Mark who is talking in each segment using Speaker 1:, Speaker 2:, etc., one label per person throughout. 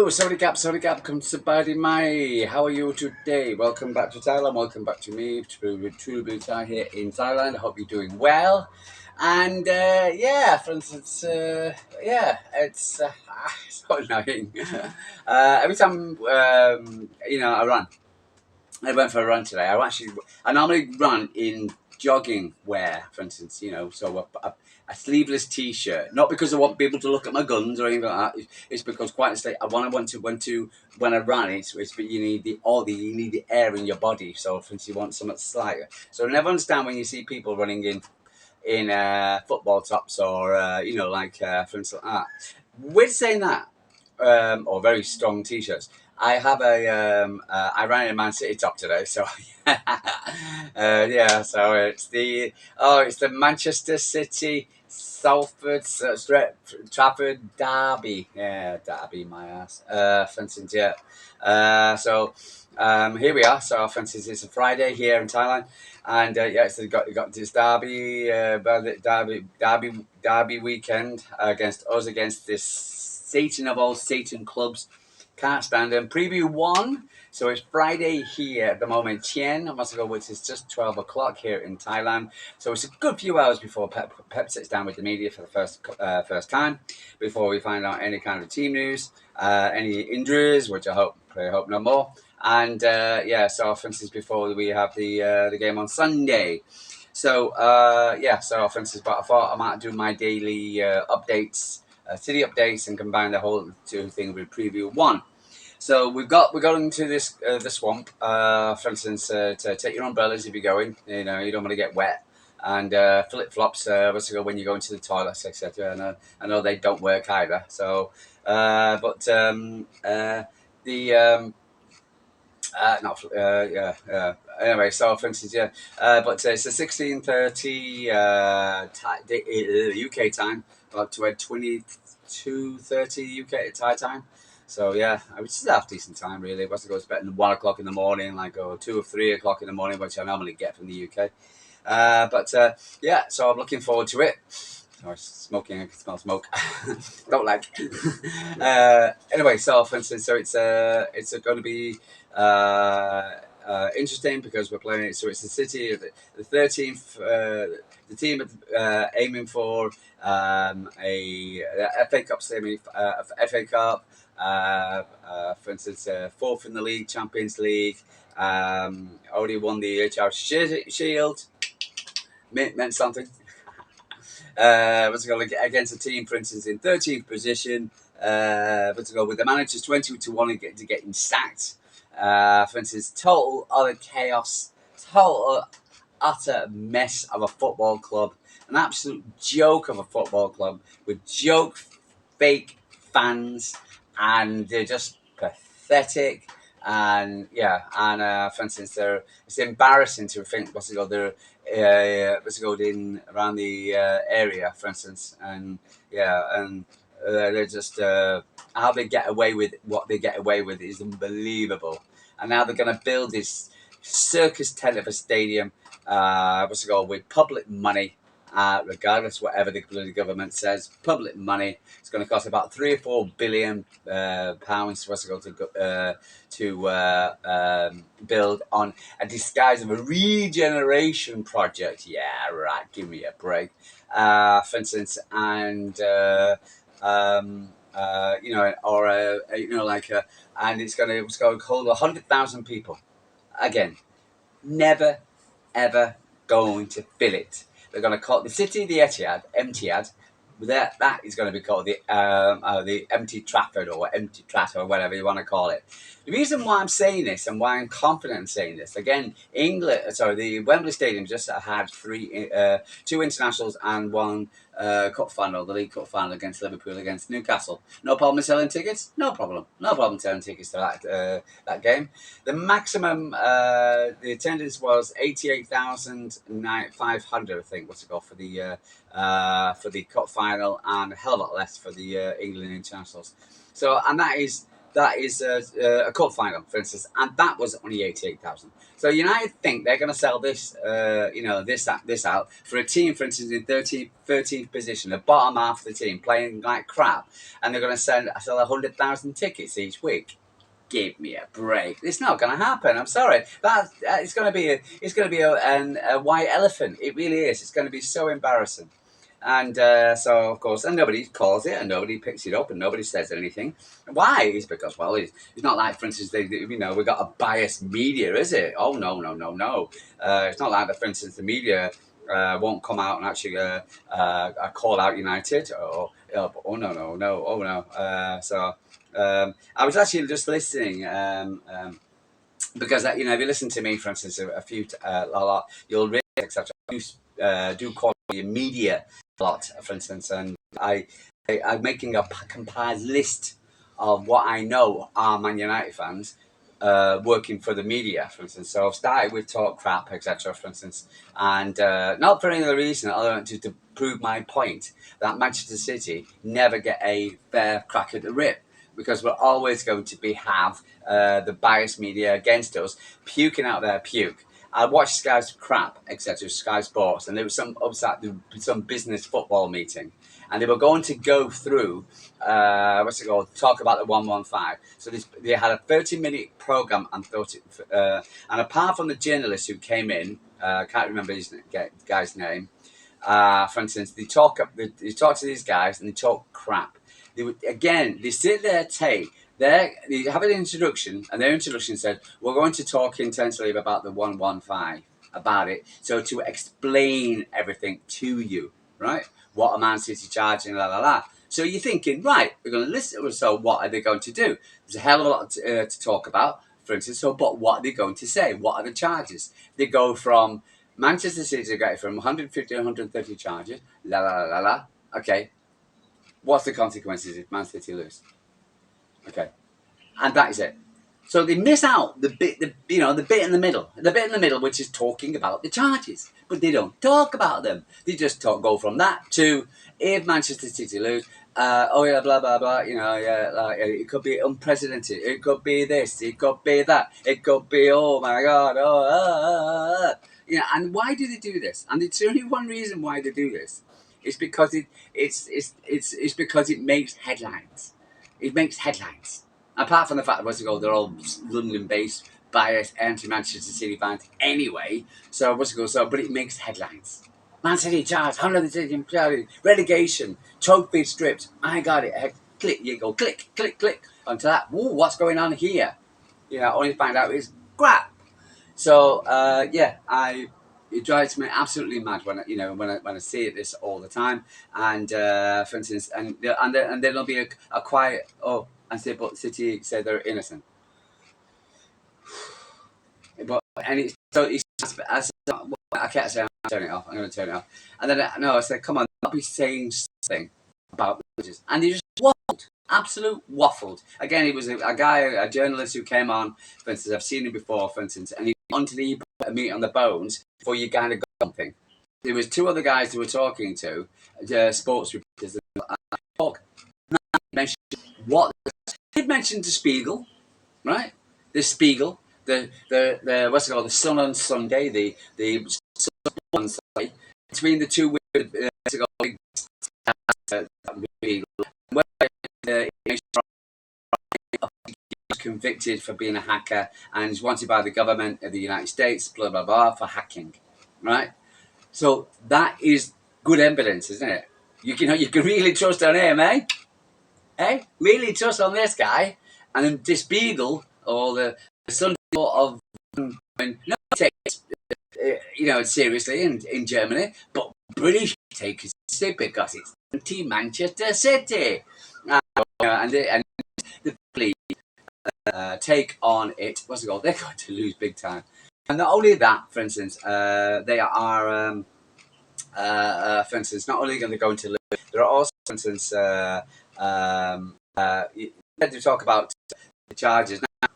Speaker 1: Sorry Cap, come to Badi Mai. How are you today? Welcome back to Thailand. Welcome back to me, True Blue Thai here in Thailand. I hope you're doing well. And for instance, it's so annoying. Every time I run. I went for a run today. I normally run in jogging wear, for instance, so a sleeveless t-shirt. Not because I want people to look at my guns or anything like that. It's because quite honestly, when I run, it's but you need the air in your body. So for instance, you want something slight. So I never understand when you see people running in football tops or for instance like that. With saying that, or very strong t-shirts. I ran in a Man City top today, so So it's the Manchester City Salford Trafford Derby. Yeah, Derby, my ass. For instance, yeah. Here we are. So for instance, it's a Friday here in Thailand, and so got this derby weekend against this Satan of all Satan clubs. Can't stand them. Preview 1. So it's Friday here at the moment. Which is just 12 o'clock here in Thailand. So it's a good few hours before Pep sits down with the media for the first time, before we find out any kind of team news, any injuries, which I hope no more. And so for instance, before we have the game on Sunday. So for instance, but I thought I might do my daily updates. City updates and combine the whole two thing with preview 1. So we're going to the swamp. For instance, to take your umbrellas if you're going. You don't want to get wet, and flip flops. When you go into the toilets, etc. And I know they don't work either. So, Anyway, so for instance, but it's a 16:30 UK time, up to 22:30 UK Thai time. So which is half decent time really. What's it goes better than 1 o'clock in the morning, or 2 or 3 o'clock in the morning, which I normally get from the UK. So I'm looking forward to it. Or smoking, I can smell smoke. Don't like. Anyway, so for instance, so it's going to be interesting because we're playing. So it's the City, the 13th. The team aiming for a FA Cup semi, FA Cup. For instance, 4th in the league, Champions League. Already won the HR Shield. Meant something. Against a team, for instance, in 13th position. With the managers 20-1 to getting sacked. For instance, total utter chaos, total utter mess of a football club, an absolute joke of a football club with joke fake fans, and they're just pathetic. And for instance, it's embarrassing to think they're in around the area, for instance, and they're just how they get away with what they get away with is unbelievable. And now they're going to build this circus tent of a stadium, with public money. Regardless whatever the government says, public money. It's going to cost about 3 or 4 billion pounds to build on a disguise of a regeneration project. Yeah, right. Give me a break. For instance, and and it's going to hold 100,000 people. Again, never ever going to fill it. They're going to call the city the Etihad. That is going to be called the empty Trafford or empty Trafford or whatever you want to call it. The reason why I'm saying this and why I'm confident in saying this, again, the Wembley Stadium just had 2 internationals and 1 cup final, the League Cup final against Liverpool against Newcastle. No problem selling tickets. No problem selling tickets to that game. The maximum the attendance was 88,500, I think. What's it called for the cup final, and a hell of a lot less for the England internationals. So, and that is that is a cup final, for instance, and that was only 88,000. So United think they're going to sell this, this out for a team, for instance, in 13th position, the bottom half of the team playing like crap, and they're going to sell 100,000 tickets each week. Give me a break. It's not going to happen. I'm sorry. It's going to be a white elephant. It really is. It's going to be so embarrassing. And so, of course, and nobody calls it, and nobody picks it up, and nobody says anything. Why? It's because, well, it's not like, for instance, we've got a biased media, is it? Oh, no, no, no, no. It's not like, for instance, the media won't come out and actually call out United. Oh, no, no, no, oh, no. I was actually just listening because, if you listen to me, for instance, a lot, you'll read, etc. Do call me media a lot, for instance, and I'm making a compiled list of what I know are Man United fans working for the media, for instance. So I've started with talk crap, etc., for instance, and not for any other reason other than to prove my point that Manchester City never get a fair crack at the whip, because we're always going to have the biased media against us, puking out their puke. I watched Sky's crap, etc., Sky Sports, and there was some business football meeting, and they were going to go through, talk about the 115. So they had a 30-minute program, and apart from the journalist who came in, can't remember his guy's name. For instance, they talk to these guys and they talk crap. They sit there, they have an introduction, and their introduction said, we're going to talk intensely about the 115, about it, so to explain everything to you, right? What a Man City charging, la la la. So you're thinking, right, we're going to listen, so what are they going to do? There's a hell of a lot to talk about, for instance, but what are they going to say? What are the charges? They go from Manchester City get from 150 to 130 charges, la la la la. Okay, what's the consequences if Man City lose? Okay, and that is it. So they miss out the bit in the middle, which is talking about the charges, but they don't talk about them. They just go from that to if Manchester City lose. Blah blah blah. It could be unprecedented. It could be this. It could be that. It could be oh my god. And why do they do this? And it's only one reason why they do this. It's because it's because it makes headlines. It makes headlines. Apart from the fact that they're all London-based, biased, anti-Manchester City fans anyway. So but it makes headlines. Man City charged 130 relegation, trophy stripped. I got it. Click, you go click, click, click onto that. Ooh, what's going on here? Only find out it's crap. So it drives me absolutely mad when I see this all the time. And for instance, and then there'll be a quiet and say, but City say they're innocent. But I can't say I'm turning it off. I'm going to turn it off. And then I said, come on, I'll be saying something about religious, and he just waffled, absolute waffled. Again, he was a journalist who came on. For instance, I've seen him before. For instance, and he until he put meat on the bones before you kind of got something. There was two other guys they were talking to, sports reporters. Mentioned what did mention the Spiegel, right? The Spiegel, the what's it called? The Sun on Sunday, the Sun on Sunday, between the two. Convicted for being a hacker and is wanted by the government of the United States, blah blah blah, for hacking, right? So that is good evidence, isn't it? You can really trust on him, eh? Really trust on this guy, and then the Spiegel or the Sunday of no takes seriously in Germany, but British take it seriously because it's anti-Manchester City, and the police take on it. What's it called? They're going to lose big time, and not only that. For instance, they are. For instance, not only are they going to lose, there are also, for instance, you talk about the charges. Now,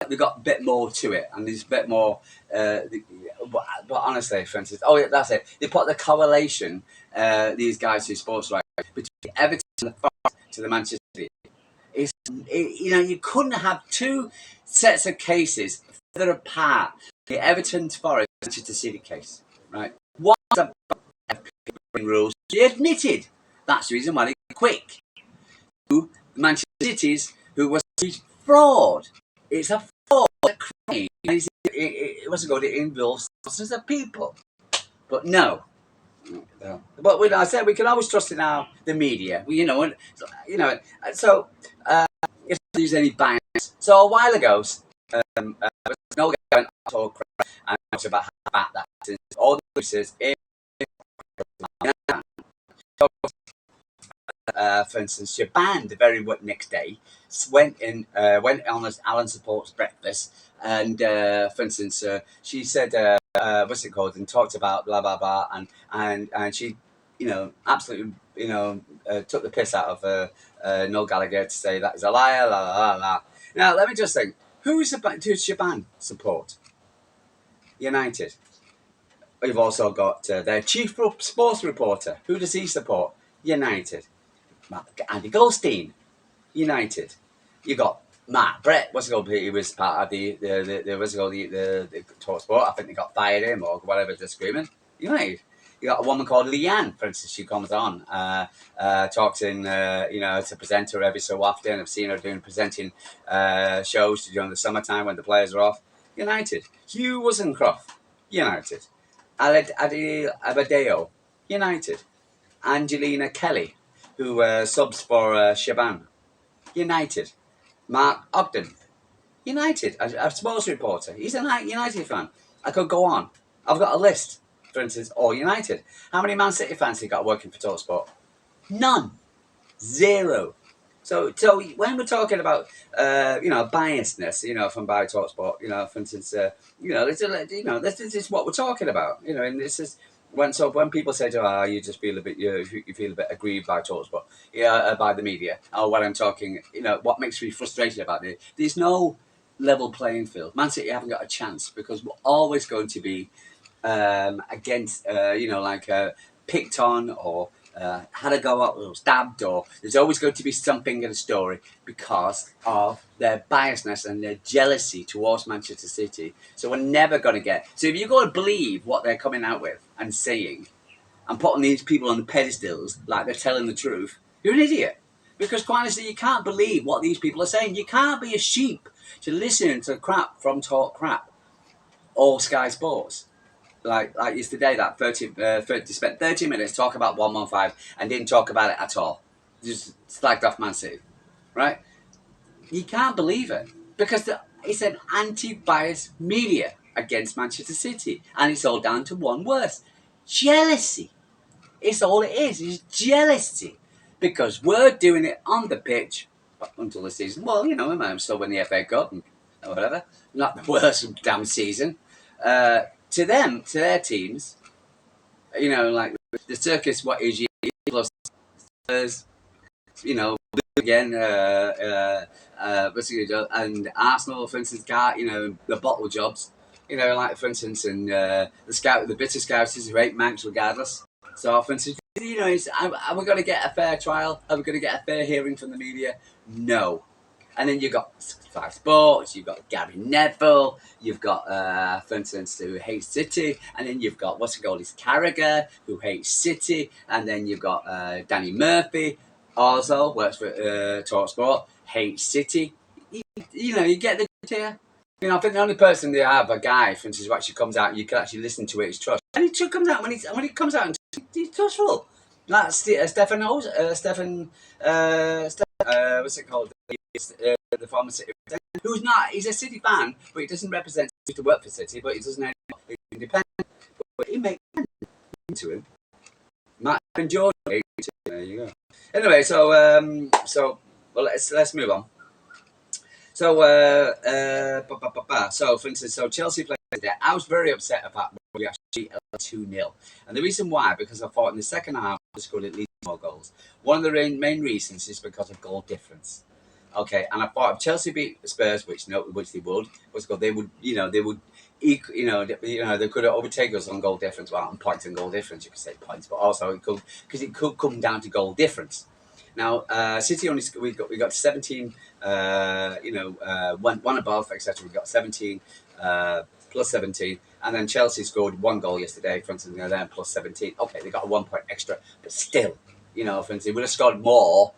Speaker 1: we've got a bit more to it, and there's a bit more. But honestly, for instance, that's it. They put the correlation, these guys who sports right, between Everton and the Forest to the Manchester City. You couldn't have two sets of cases further apart. The Everton Forest Manchester City case, right? One's about rules. They admitted that's the reason why they quick. Two, Manchester City's, who was fraud. It's a fraud, a crime. It wasn't good. It involves thousands of people, but no. But I said we can always trust in the media. So if there's any bias. So a while ago, no guy went on talk and talked about how bad that is. All the voices for instance, Shaban the very next day went on as Alan Supports breakfast, and for instance, she said, "What's it called?" and talked about blah blah blah, and she, absolutely, took the piss out of Noel Gallagher to say that is a liar, la la la la. Now let me just think: who's Shaban support? United. We've also got their chief sports reporter. Who does he support? United. Andy Goldstein, United. You got Matt Brett. What's it called? He was part of the talk sport. I think they got fired him or whatever. They're screaming. United. You got a woman called Leanne, for instance. She comes on, talks in, as a presenter every so often. I've seen her presenting shows during the summertime when the players are off. United. Hugh Woozencroft, United. Adi Abadeo, United. Angelina Kelly, who subs for Shaban, United. Mark Ogden, United. A sports reporter. He's a United fan. I could go on. I've got a list, for instance, all United. How many Man City fans you got working for TalkSport? None. Zero. So when we're talking about biasness, from by TalkSport, for instance, this is what we're talking about, and this is when people say you just feel a bit you feel a bit aggrieved by TalkSport, by the media, or when I'm talking, what makes me frustrated about it, there's no level playing field. Man City haven't got a chance because we're always going to be against, picked on or had a go at or stabbed, or there's always going to be something in the story because of their biasness and their jealousy towards Manchester City. So we're never going to get. So if you're going to believe what they're coming out with and saying and putting these people on the pedestals like they're telling the truth, you're an idiot. Because quite honestly, you can't believe what these people are saying. You can't be a sheep to listen to crap from Talk Crap or Sky Sports. Like yesterday, that 30 spent 30 minutes talking about 115 and didn't talk about it at all. Just slagged off Man City, right? You can't believe it because it's an anti-bias media against Manchester City, and it's all down to one word: jealousy. It's all it is. It's jealousy because we're doing it on the pitch until the season. Well, I'm still winning the FA Cup and whatever. Not the worst damn season. To them, to their teams, like the circus, what is plus again, and Arsenal, for instance, got the bottle jobs, like for instance, and the bitter scousers who hate Manx regardless. So, for instance, are we going to get a fair trial? Are we going to get a fair hearing from the media? No. And then you've got Five Sports, you've got Gary Neville, you've got, for instance, who hates City, and then you've got, his Carragher, who hates City, and then you've got Danny Murphy, also works for TalkSport, hates City. You get the here. I think the only person they have, a guy, for instance, who actually comes out and you can actually listen to it, is Trust. And he comes out when he comes out and he's trustful. That's Stefan, what's it called? The former City, who's not, he's a City fan, but he doesn't represent, he used to work for City, but he doesn't know, he's independent, but he makes sense to him. Matt and Jordan, there you go. Anyway, so let's move on. So, for instance, Chelsea played today. I was very upset about we actually 2-0. And the reason why, because I thought in the second half, we scored at least more goals. One of the main reasons is because of goal difference. Okay, and I thought if Chelsea beat Spurs, which they would, they could overtake us on goal difference. Well, on points and goal difference, you could say points, but also it could come down to goal difference. Now, City only we got 17. One above, etc. We got 17 plus 17, and then Chelsea scored one goal yesterday. For instance, then plus 17. Okay, they got a 1 point extra, but still, for instance, would have scored more.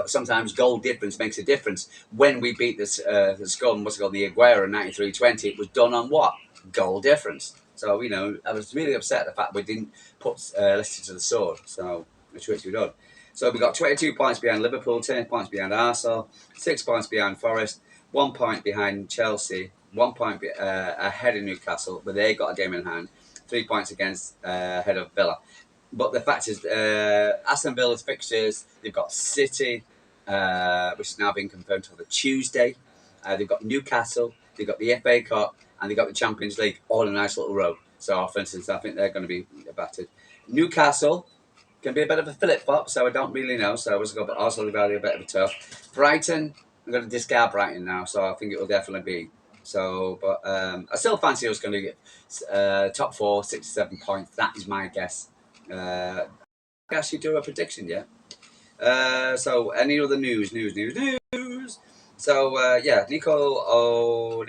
Speaker 1: Sometimes goal difference makes a difference. When we beat the Scum, what's it called, the Aguero 93-20, it was done on what? Goal difference. So, I was really upset at the fact we didn't put Leicester to the sword. So, which we done. So we got 22 points behind Liverpool, 10 points behind Arsenal, 6 points behind Forest, 1 point behind Chelsea, 1 point ahead of Newcastle, but they got a game in hand, 3 points ahead of Villa. But the fact is, Aston Villa's fixtures, they've got City, which is now being confirmed for the Tuesday. They've got Newcastle, they've got the FA Cup, and they've got the Champions League, all in a nice little row. So, for instance, I think they're going to be battered. Newcastle can be a bit of a flip-flop, so I don't really know. So I was going to also value a bit of a tough. Brighton, I'm going to discard Brighton now, so I think it will definitely be. So, but I still fancy us going to get top 4, 6, 7 points. That is my guess. I actually do a prediction yet. So, any other news? So, Nico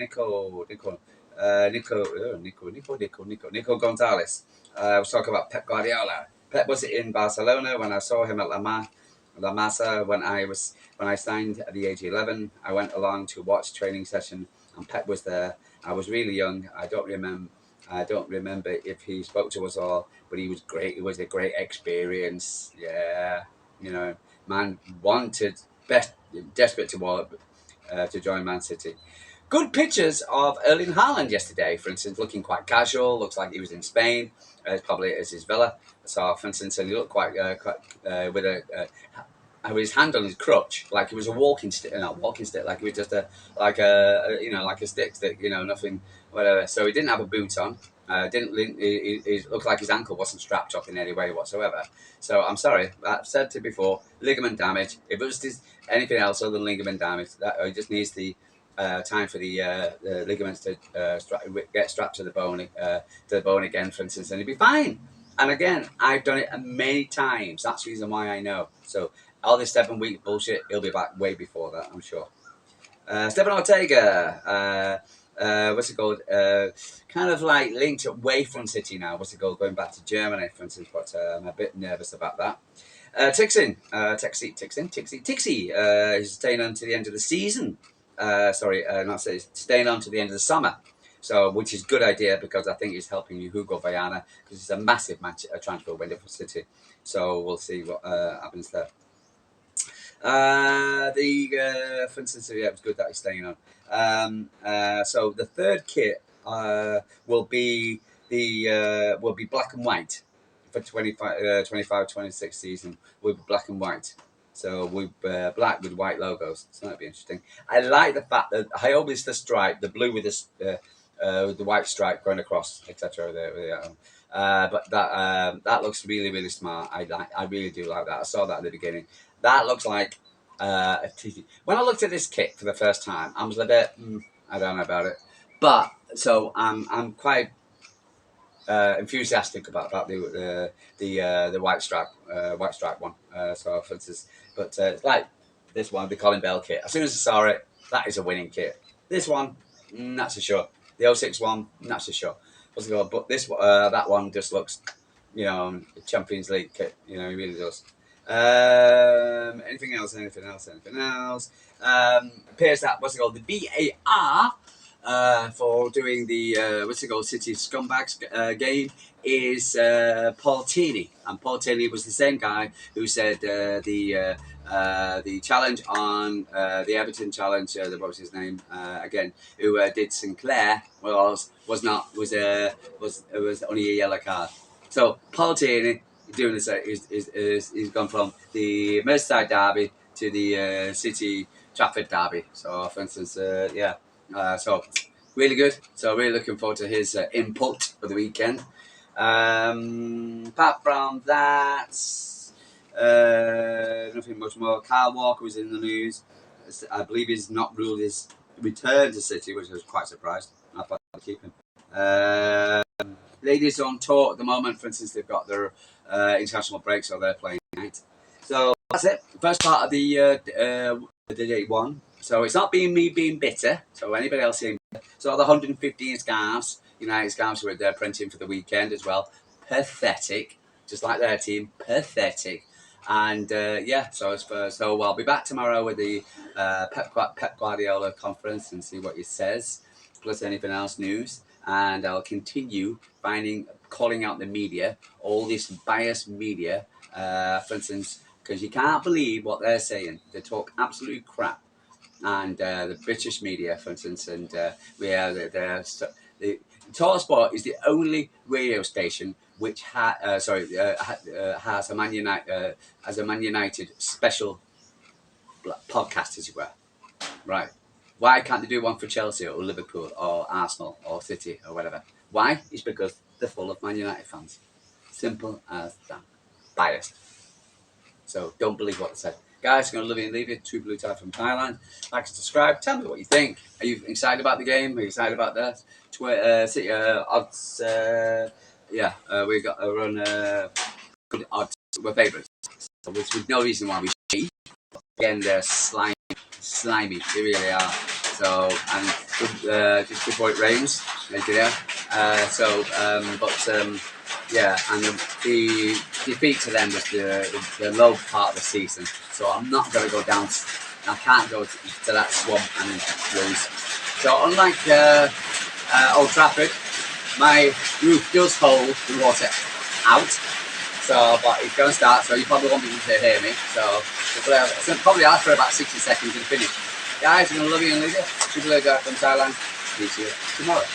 Speaker 1: Gonzalez. I was talking about Pep Guardiola. Pep was in Barcelona when I saw him at La Masa when I signed at the age of 11. I went along to watch training session, and Pep was there. I was really young. I don't remember if he spoke to us all, but he was great. It was a great experience. Yeah, man desperate to join Man City. Good pictures of Erlin Haaland yesterday, for instance, looking quite casual. Looks like he was in Spain. Probably at his villa. So, for instance, he looked quite with his hand on his crutch, like he was a walking stick, like he was just like a stick, nothing, whatever. So he didn't have a boot on. He looked like his ankle wasn't strapped up in any way whatsoever. So I'm sorry, I've said it before, ligament damage. If it was anything else other than ligament damage, he just needs the time for the ligaments to get strapped to the bone again, for instance, and he'd be fine. And again, I've done it many times. That's the reason why I know. So all this 7-week bullshit, he'll be back way before that, I'm sure. Stefan Ortega, what's it called? Kind of like linked away from City now. What's it called? Going back to Germany, for instance, but I'm a bit nervous about that. Tixiki is staying on to the end of the season. Staying on to the end of the summer. So, which is a good idea because I think it's helping Hugo Viana because it's a massive transfer window for City. So we'll see what happens there. For instance, it was good that he's staying on. So the third kit will be black and white for 25-26 season. Will be black and white. So with black with white logos. So that'd be interesting. I like the fact that I always the stripe, the blue with the white stripe going across, etc. But that looks really, really smart. I really do like that. I saw that at the beginning. That looks like a TV. When I looked at this kit for the first time, I was a bit, I don't know about it. But so I'm quite enthusiastic about the white stripe one. So for instance, but it's like this one, the Colin Bell kit. As soon as I saw it, that is a winning kit. This one, not so sure. The 06 one, not so sure. What's it called? But that one just looks, Champions League kit. It really does. Anything else? Appears that what's it called? The VAR for doing the City Scumbags game is Paul Tierney, and Paul Tierney was the same guy who said the challenge on the Everton challenge. What was his name again? Who did Sinclair was only a yellow card. So Paul Tierney doing this he's gone from the Merseyside derby to the City Trafford derby. So for instance, so really good. So really looking forward to his input for the weekend. Apart from that, nothing much more. Kyle Walker was in the news. I believe he's not ruled his return to City, which I was quite surprised. I thought I'd keep him. Ladies on tour at the moment, for instance, they've got their international break, so they're playing tonight. So That's it. First part of the day one. So it's not me being bitter. So anybody else seeing bitter. So the 115 scarves, United scarves were printing for the weekend as well. Pathetic, just like their team. Pathetic. And yeah, so I'll be back tomorrow with the Pep Guardiola conference and see what he says, plus anything else news. And I'll continue calling out the media, all this biased media, for instance. Because you can't believe what they're saying. They talk absolute crap. And the British media, for instance, and the Talksport is the only radio station which has a Man United special podcast, as it were. Right. Why can't they do one for Chelsea or Liverpool or Arsenal or City or whatever? Why? It's because they're full of Man United fans. Simple as that. Biased. So don't believe what they said. Guys, I'm going to love you and leave you. True Blue Tie from Thailand. Like and subscribe. Tell me what you think. Are you excited about the game? Are you excited about that? Odds. We got a run. Good odds. We're favourites. So with no reason why we should. Again, they're slimy. They really are. So, and just before it rains, as you know. Yeah, and the defeat to them was the low part of the season. So I'm not going to go down. I can't go to that swamp and lose. So unlike Old Trafford, my roof does hold the water out. So, but it's going to start. So you probably won't be able to hear me. So probably after about 60 seconds and finish. Guys, I'm going to love you and leave you. Super Guy from Thailand. See you tomorrow.